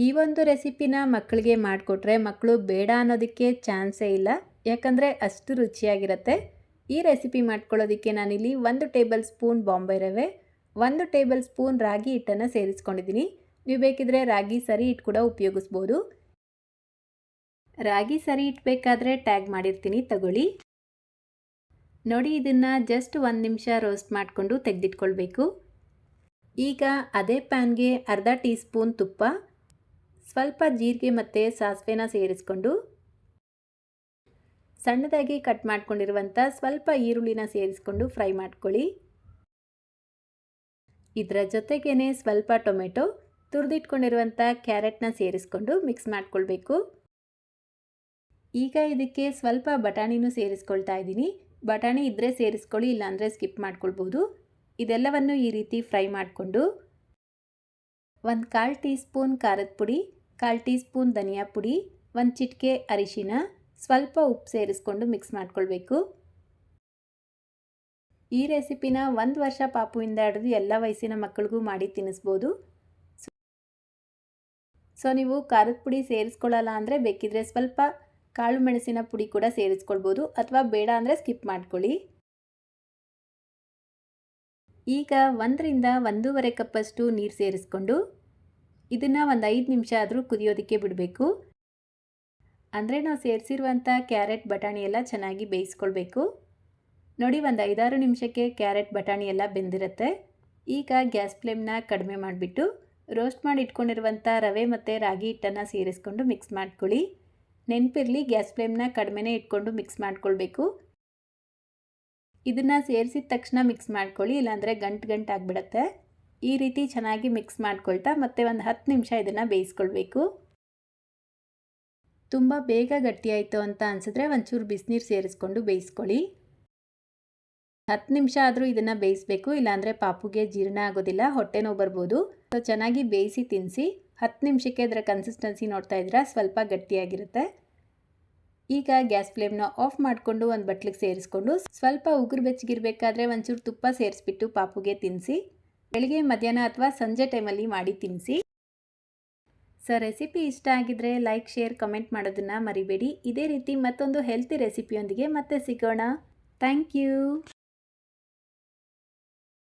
ಈ ಒಂದು ರೆಸಿಪಿನ ಮಕ್ಕಳಿಗೆ ಮಾಡಿಕೊಟ್ರೆ ಮಕ್ಕಳು ಬೇಡ ಅನ್ನೋದಕ್ಕೆ ಚಾನ್ಸೇ ಇಲ್ಲ, ಯಾಕಂದರೆ ಅಷ್ಟು ರುಚಿಯಾಗಿರುತ್ತೆ. ಈ ರೆಸಿಪಿ ಮಾಡ್ಕೊಳ್ಳೋದಕ್ಕೆ ನಾನಿಲ್ಲಿ 1 ಟೇಬಲ್ ಸ್ಪೂನ್ ಬಾಂಬೆ ರವೆ, 1 ಟೇಬಲ್ ಸ್ಪೂನ್ ರಾಗಿ ಹಿಟ್ಟನ್ನು ಸೇರಿಸ್ಕೊಂಡಿದ್ದೀನಿ. ನೀವು ಬೇಕಿದ್ರೆ ರಾಗಿ ಸರಿ ಹಿಟ್ಟು ಕೂಡ ಉಪಯೋಗಿಸ್ಬೋದು. ರಾಗಿ ಸರಿ ಹಿಟ್ಟು ಬೇಕಾದರೆ ಟ್ಯಾಗ್ ಮಾಡಿರ್ತೀನಿ, ತಗೊಳ್ಳಿ. ನೋಡಿ, ಇದನ್ನು ಜಸ್ಟ್ 1 ನಿಮಿಷ ರೋಸ್ಟ್ ಮಾಡಿಕೊಂಡು ತೆಗೆದಿಟ್ಕೊಳ್ಬೇಕು. ಈಗ ಅದೇ ಪ್ಯಾನ್ಗೆ ಅರ್ಧ ಟೀ ಸ್ಪೂನ್ ತುಪ್ಪ, ಸ್ವಲ್ಪ ಜೀರಿಗೆ ಮತ್ತು ಸಾಸಿವೆನ ಸೇರಿಸ್ಕೊಂಡು ಸಣ್ಣದಾಗಿ ಕಟ್ ಮಾಡ್ಕೊಂಡಿರುವಂಥ ಸ್ವಲ್ಪ ಈರುಳ್ಳಿನ ಸೇರಿಸ್ಕೊಂಡು ಫ್ರೈ ಮಾಡ್ಕೊಳ್ಳಿ. ಇದರ ಜೊತೆಗೇ ಸ್ವಲ್ಪ ಟೊಮೆಟೊ, ತುರಿದಿಟ್ಕೊಂಡಿರುವಂಥ ಕ್ಯಾರೆಟ್ನ ಸೇರಿಸ್ಕೊಂಡು ಮಿಕ್ಸ್ ಮಾಡ್ಕೊಳ್ಬೇಕು. ಈಗ ಇದಕ್ಕೆ ಸ್ವಲ್ಪ ಬಟಾಣಿನೂ ಸೇರಿಸ್ಕೊಳ್ತಾ ಇದ್ದೀನಿ. ಬಟಾಣಿ ಇದ್ದರೆ ಸೇರಿಸ್ಕೊಳ್ಳಿ, ಇಲ್ಲಾಂದರೆ ಸ್ಕಿಪ್ ಮಾಡ್ಕೊಳ್ಬೋದು. ಇದೆಲ್ಲವನ್ನು ಈ ರೀತಿ ಫ್ರೈ ಮಾಡಿಕೊಂಡು 1/4 ಟೀ ಸ್ಪೂನ್ ಖಾರದ ಪುಡಿ, 1/4 ಟೀ ಸ್ಪೂನ್ ಧನಿಯಾ ಪುಡಿ, 1 ಚಿಟಿಕೆ ಅರಿಶಿನ, ಸ್ವಲ್ಪ ಉಪ್ಪು ಸೇರಿಸ್ಕೊಂಡು ಮಿಕ್ಸ್ ಮಾಡ್ಕೊಳ್ಬೇಕು. ಈ ರೆಸಿಪಿನ 1 ವರ್ಷ ಪಾಪುವಿಂದ ಹಿಡಿದು ಎಲ್ಲ ವಯಸ್ಸಿನ ಮಕ್ಕಳಿಗೂ ಮಾಡಿ ತಿನ್ನಿಸ್ಬೋದು. ಸೊ ನೀವು ಖಾರದ ಪುಡಿ ಸೇರಿಸ್ಕೊಳ್ಳಲ್ಲ ಅಂದರೆ ಬೇಕಿದ್ರೆ ಸ್ವಲ್ಪ ಕಾಳು ಮೆಣಸಿನ ಪುಡಿ ಕೂಡ ಸೇರಿಸ್ಕೊಳ್ಬೋದು, ಅಥವಾ ಬೇಡ ಅಂದರೆ ಸ್ಕಿಪ್ ಮಾಡ್ಕೊಳ್ಳಿ. ಈಗ 1 ರಿಂದ 1.5 ಕಪ್ಪಷ್ಟು ನೀರು ಸೇರಿಸ್ಕೊಂಡು ಇದನ್ನು ಒಂದು 5 ನಿಮಿಷ ಆದರೂ ಕುದಿಯೋದಕ್ಕೆ ಬಿಡಬೇಕು. ಅಂದರೆ ನಾವು ಸೇರಿಸಿರುವಂಥ ಕ್ಯಾರೆಟ್ ಬಟಾಣಿ ಎಲ್ಲ ಚೆನ್ನಾಗಿ ಬೇಯಿಸ್ಕೊಳ್ಬೇಕು. ನೋಡಿ, ಒಂದು 5-6 ನಿಮಿಷಕ್ಕೆ ಕ್ಯಾರೆಟ್ ಬಟಾಣಿ ಎಲ್ಲ ಬೆಂದಿರುತ್ತೆ. ಈಗ ಗ್ಯಾಸ್ ಫ್ಲೇಮ್ನ ಕಡಿಮೆ ಮಾಡಿಬಿಟ್ಟು ರೋಸ್ಟ್ ಮಾಡಿ ಇಟ್ಕೊಂಡಿರುವಂಥ ರವೆ ಮತ್ತು ರಾಗಿ ಹಿಟ್ಟನ್ನು ಸೇರಿಸ್ಕೊಂಡು ಮಿಕ್ಸ್ ಮಾಡ್ಕೊಳ್ಳಿ. ನೆನಪಿರಲಿ, ಗ್ಯಾಸ್ ಫ್ಲೇಮ್ನ ಕಡಿಮೆನೇ ಇಟ್ಕೊಂಡು ಮಿಕ್ಸ್ ಮಾಡ್ಕೊಳ್ಬೇಕು. ಇದನ್ನು ಸೇರಿಸಿದ ತಕ್ಷಣ ಮಿಕ್ಸ್ ಮಾಡ್ಕೊಳ್ಳಿ, ಇಲ್ಲಾಂದರೆ ಗಂಟು ಆಗಿಬಿಡುತ್ತೆ. ಈ ರೀತಿ ಚೆನ್ನಾಗಿ ಮಿಕ್ಸ್ ಮಾಡ್ಕೊಳ್ತಾ ಮತ್ತೆ ಒಂದು 10 ನಿಮಿಷ ಇದನ್ನು ಬೇಯಿಸ್ಕೊಳ್ಬೇಕು. ತುಂಬ ಬೇಗ ಗಟ್ಟಿಯಾಯಿತು ಅಂತ ಅನಿಸಿದ್ರೆ ಒಂಚೂರು ಬಿಸಿನೀರು ಸೇರಿಸ್ಕೊಂಡು ಬೇಯಿಸ್ಕೊಳ್ಳಿ. 10 ನಿಮಿಷ ಆದರೂ ಇದನ್ನು ಬೇಯಿಸಬೇಕು, ಇಲ್ಲಾಂದರೆ ಪಾಪುಗೆ ಜೀರ್ಣ ಆಗೋದಿಲ್ಲ, ಹೊಟ್ಟೆ ನೋವು ಬರ್ಬೋದು. ಸೊ ಚೆನ್ನಾಗಿ ಬೇಯಿಸಿ ತಿನ್ನಿಸಿ. 10 ನಿಮಿಷಕ್ಕೆ ಅದರ ಕನ್ಸಿಸ್ಟೆನ್ಸಿ ನೋಡ್ತಾ ಇದ್ದೀರಾ, ಸ್ವಲ್ಪ ಗಟ್ಟಿಯಾಗಿರುತ್ತೆ. ಈಗ ಗ್ಯಾಸ್ ಫ್ಲೇಮ್ನ ಆಫ್ ಮಾಡಿಕೊಂಡು ಒಂದು ಬಟ್ಲಿಗೆ ಸೇರಿಸ್ಕೊಂಡು ಸ್ವಲ್ಪ ಉಗುರು ಬೆಚ್ಚಗಿರಬೇಕಾದ್ರೆ ಒಂಚೂರು ತುಪ್ಪ ಸೇರಿಸ್ಬಿಟ್ಟು ಪಾಪುಗೆ ತಿನ್ನಿಸಿ. ಬೆಳಿಗ್ಗೆ, ಮಧ್ಯಾಹ್ನ ಅಥವಾ ಸಂಜೆ ಟೈಮಲ್ಲಿ ಮಾಡಿ ತಿನ್ನಿಸಿ. ಸೊ ರೆಸಿಪಿ ಇಷ್ಟ ಆಗಿದ್ರೆ ಲೈಕ್, ಶೇರ್, ಕಮೆಂಟ್ ಮಾಡೋದನ್ನು ಮರಿಬೇಡಿ. ಇದೇ ರೀತಿ ಮತ್ತೊಂದು ಹೆಲ್ತಿ ರೆಸಿಪಿಯೊಂದಿಗೆ ಮತ್ತೆ ಸಿಗೋಣ. Thank you.